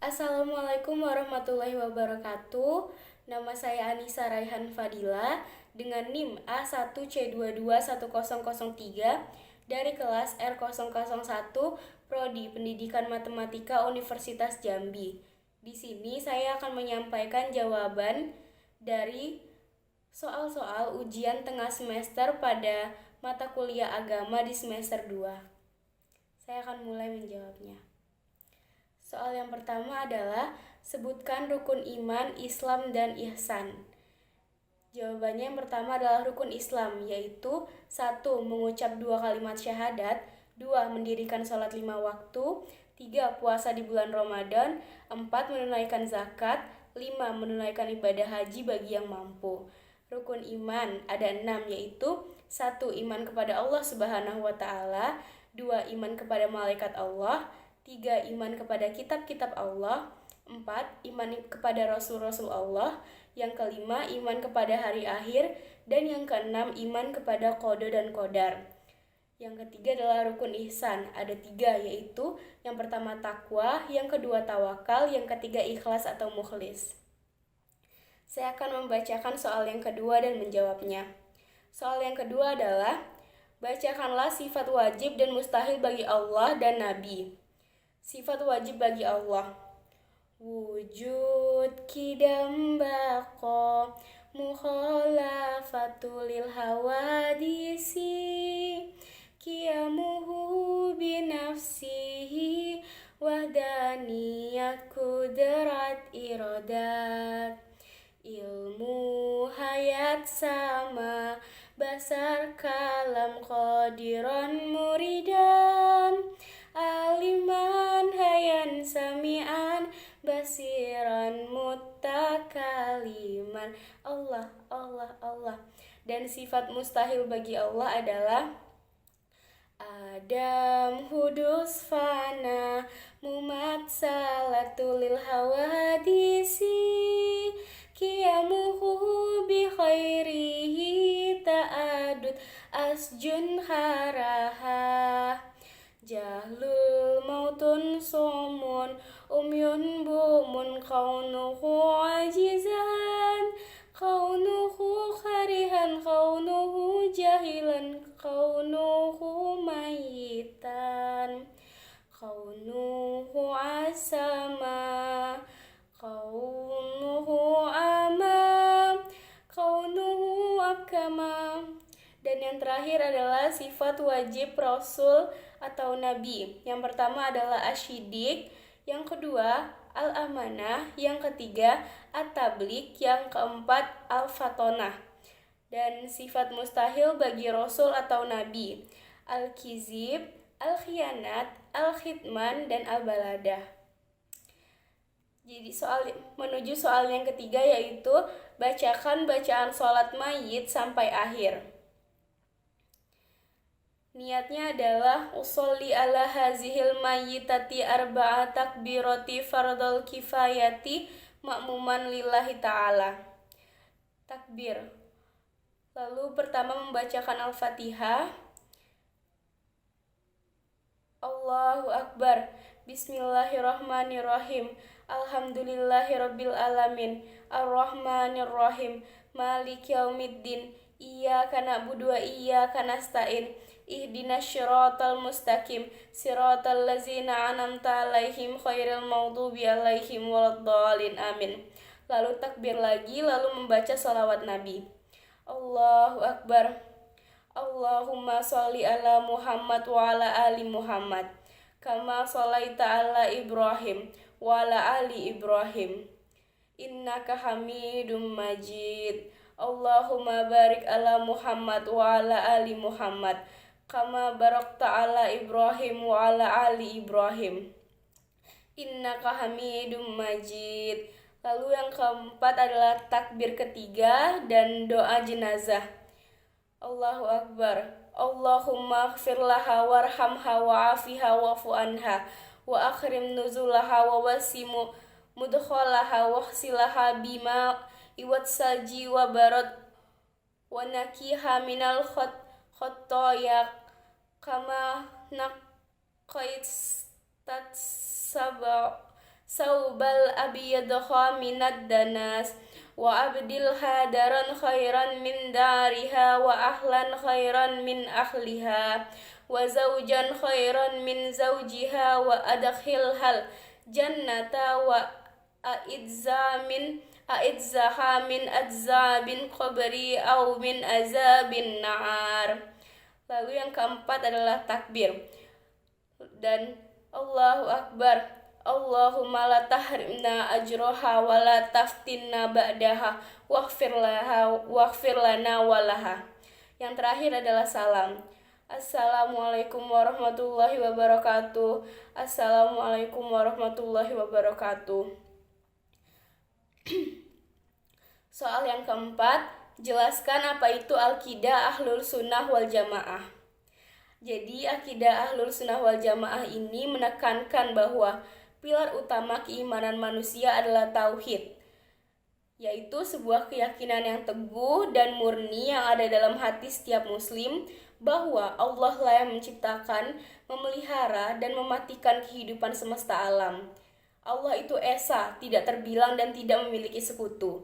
Assalamualaikum warahmatullahi wabarakatuh. Nama saya Anissa Raihan Fadila dengan NIM A1C221003 dari kelas R001 Prodi Pendidikan Matematika Universitas Jambi. Di sini saya akan menyampaikan jawaban dari soal-soal ujian tengah semester pada mata kuliah agama di semester 2. Saya akan mulai menjawabnya. Soal yang pertama adalah sebutkan rukun iman, Islam, dan ihsan. Jawabannya yang pertama adalah rukun Islam, yaitu 1. Mengucap 2 kalimat syahadat, 2. Mendirikan sholat 5 waktu, 3. Puasa di bulan Ramadan, 4. Menunaikan zakat, 5. Menunaikan ibadah haji bagi yang mampu. Rukun iman ada 6, yaitu 1. Iman kepada Allah Subhanahu wa Ta'ala, 2. Iman kepada malaikat Allah, 3. Iman kepada kitab-kitab Allah, 4. Iman kepada Rasul-Rasul Allah, yang kelima iman kepada hari akhir, dan yang keenam iman kepada qada dan qadar. Yang ketiga adalah rukun ihsan, ada 3, yaitu yang pertama takwa, yang kedua tawakal, yang ketiga ikhlas atau mukhlis. Saya akan membacakan soal yang kedua dan menjawabnya. Soal yang kedua adalah bacakanlah sifat wajib dan mustahil bagi Allah dan Nabi. Sifat wajib bagi Allah: wujud, qidam, baqa, mukhalafatul hawadisi, qiyamuhu binafsihi, wahdaniyat, kudrat, iradat, ilmu, hayat, sama, basar, kalam, qadiran, muridan, aliman, hayan, sami'an, basiran, mutakaliman. Allah, Allah, Allah. Dan sifat mustahil bagi Allah adalah Adam, hudus, fana, mumat, salatul hawadisi, qiyamuhu bi khairihi, ta'adud, asjun, haraha, jahlul, mautun, somun, umyun, bumun, kaunuhu ajizan, kaunuhu kharihan, kaunuhu jahilan, kaunuhu mayitan, kaunuhu asama, kaunuhu amam, kaunuhu abkama. Dan yang terakhir adalah sifat wajib Rasul atau Nabi. Yang pertama adalah asyidik, yang kedua al-amanah, yang ketiga at-tabligh, yang keempat al-fatonah. Dan sifat mustahil bagi Rasul atau Nabi: al-kizib, al-khianat, al-khitman, dan al-baladah. Jadi menuju soal yang ketiga, yaitu bacakan bacaan sholat mayit sampai akhir. Niatnya adalah usolli ala hazihil mayyitati arba'a takbirati fardal kifayati ma'muman lillahi ta'ala. Takbir. Lalu pertama membacakan Al-Fatihah. Allahu Akbar. Bismillahirrahmanirrahim. Alhamdulillahirabbil alamin. Ar-Rahmanirrahim. Maliki yaumiddin. Iyyaka na'budu wa iyyaka nasta'in. Ihdinas syiratal mustaqim, siratal ladzina an'amta 'alaihim ghairil maghdubi 'alaihim waladdallin. Amin. Lalu takbir lagi, lalu membaca shalawat Nabi. Allahu Akbar. Allahumma sholli ala Muhammad wa ala ali Muhammad, kama sholaita ala Ibrahim wa ala ali Ibrahim, innaka hamidum majid. Allahumma barik ala Muhammad wa ala ali Muhammad, kama barakta ala Ibrahim wa ala ali Ibrahim, innaka hamidum majid. Lalu yang keempat adalah takbir ketiga dan doa jenazah. Allahu Akbar. Allahumma ighfir laha warhamha wa'afiha wa'fu anha wa akhrim nuzulaha wa wasimu mudkhalaha wa khsilaha bima iwat salji wa barad wa nakiha minal khotoya kama naqait saubal abiyadha minad danas wa abdilha daran khairan min dariha wa ahlan khairan min ahliha wa zawjan khairan min zawjiha wa adkhilhal jannata wa a'idzaha min adzabin qabri au min azabin na'ar. Lalu yang keempat adalah takbir dan Allahu Akbar. Allahumma la tahrimna ajroha wa la taftinna ba'daha waghfir lana walaha. Yang terakhir adalah salam. Assalamualaikum warahmatullahi wabarakatuh. Assalamualaikum warahmatullahi wabarakatuh. Soal yang keempat, jelaskan apa itu akidah Ahlul Sunnah wal Jamaah. Jadi akidah Ahlul Sunnah wal Jamaah ini menekankan bahwa pilar utama keimanan manusia adalah tauhid, yaitu sebuah keyakinan yang teguh dan murni yang ada dalam hati setiap muslim bahwa Allah lah yang menciptakan, memelihara, dan mematikan kehidupan semesta alam. Allah itu esa, tidak terbilang dan tidak memiliki sekutu.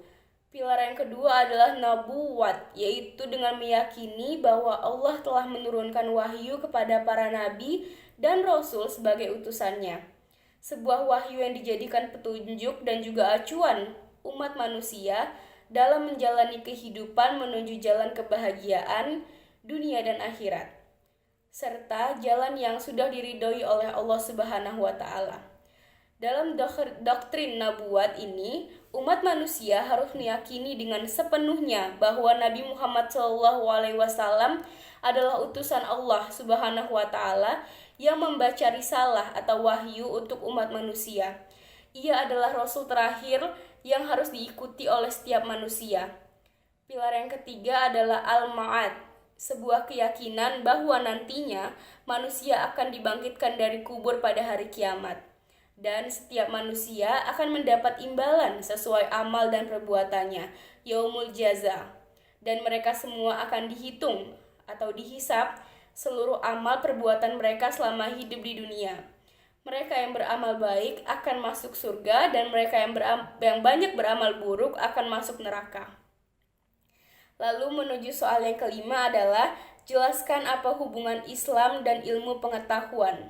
Pilar yang kedua adalah nabuwat, yaitu dengan meyakini bahwa Allah telah menurunkan wahyu kepada para nabi dan rasul sebagai utusannya. Sebuah wahyu yang dijadikan petunjuk dan juga acuan umat manusia dalam menjalani kehidupan menuju jalan kebahagiaan dunia dan akhirat, serta jalan yang sudah diridhoi oleh Allah Subhanahu wa Ta'ala. Dalam doktrin nabuat ini, umat manusia harus meyakini dengan sepenuhnya bahwa Nabi Muhammad SAW adalah utusan Allah Subhanahu wa Ta'ala yang membaca risalah atau wahyu untuk umat manusia. Ia adalah rasul terakhir yang harus diikuti oleh setiap manusia. Pilar yang ketiga adalah al-ma'ad, sebuah keyakinan bahwa nantinya manusia akan dibangkitkan dari kubur pada hari kiamat. Dan setiap manusia akan mendapat imbalan sesuai amal dan perbuatannya, yaumul jaza. Dan mereka semua akan dihitung atau dihisab seluruh amal perbuatan mereka selama hidup di dunia. Mereka yang beramal baik akan masuk surga dan mereka yang banyak beramal buruk akan masuk neraka. Lalu menuju soal yang kelima adalah jelaskan apa hubungan Islam dan ilmu pengetahuan.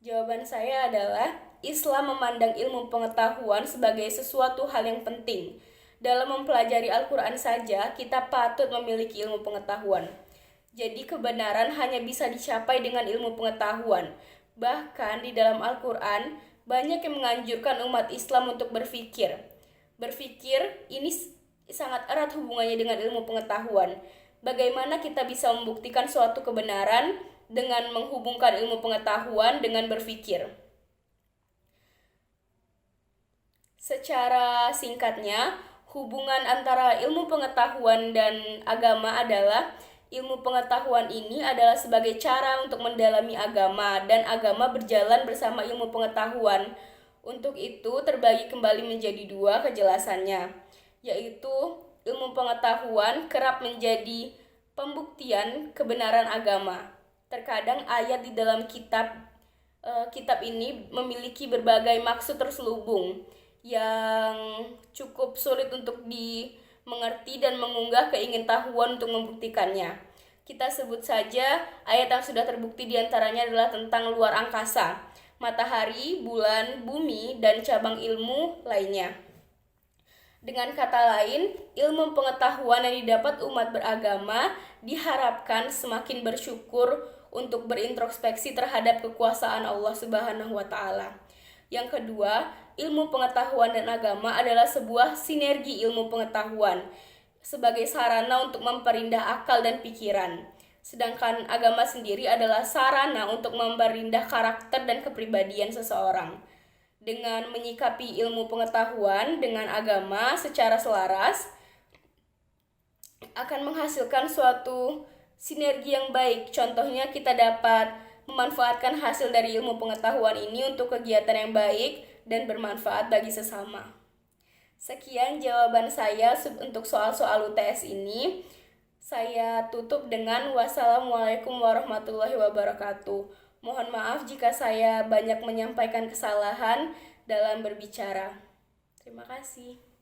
Jawaban saya adalah Islam memandang ilmu pengetahuan sebagai sesuatu hal yang penting. Dalam mempelajari Al-Quran saja, kita patut memiliki ilmu pengetahuan. Jadi kebenaran hanya bisa dicapai dengan ilmu pengetahuan. Bahkan di dalam Al-Quran, banyak yang menganjurkan umat Islam untuk berpikir. Berpikir ini sangat erat hubungannya dengan ilmu pengetahuan. Bagaimana kita bisa membuktikan suatu kebenaran dengan menghubungkan ilmu pengetahuan dengan berpikir? Secara singkatnya, hubungan antara ilmu pengetahuan dan agama adalah ilmu pengetahuan ini adalah sebagai cara untuk mendalami agama dan agama berjalan bersama ilmu pengetahuan. Untuk itu terbagi kembali menjadi dua kejelasannya, yaitu ilmu pengetahuan kerap menjadi pembuktian kebenaran agama. Terkadang ayat di dalam kitab ini memiliki berbagai maksud terselubung yang cukup sulit untuk dimengerti dan mengunggah keingintahuan untuk membuktikannya. Kita sebut saja ayat yang sudah terbukti diantaranya adalah tentang luar angkasa, matahari, bulan, bumi, dan cabang ilmu lainnya. Dengan kata lain, ilmu pengetahuan yang didapat umat beragama diharapkan semakin bersyukur untuk berintrospeksi terhadap kekuasaan Allah Subhanahu wa Ta'ala. Yang kedua, ilmu pengetahuan dan agama adalah sebuah sinergi ilmu pengetahuan sebagai sarana untuk memperindah akal dan pikiran. Sedangkan agama sendiri adalah sarana untuk memperindah karakter dan kepribadian seseorang. Dengan menyikapi ilmu pengetahuan dengan agama secara selaras akan menghasilkan suatu sinergi yang baik. Contohnya kita dapat memanfaatkan hasil dari ilmu pengetahuan ini untuk kegiatan yang baik dan bermanfaat bagi sesama. Sekian jawaban saya untuk soal-soal UTS ini. Saya tutup dengan wassalamualaikum warahmatullahi wabarakatuh. Mohon maaf jika saya banyak menyampaikan kesalahan dalam berbicara. Terima kasih.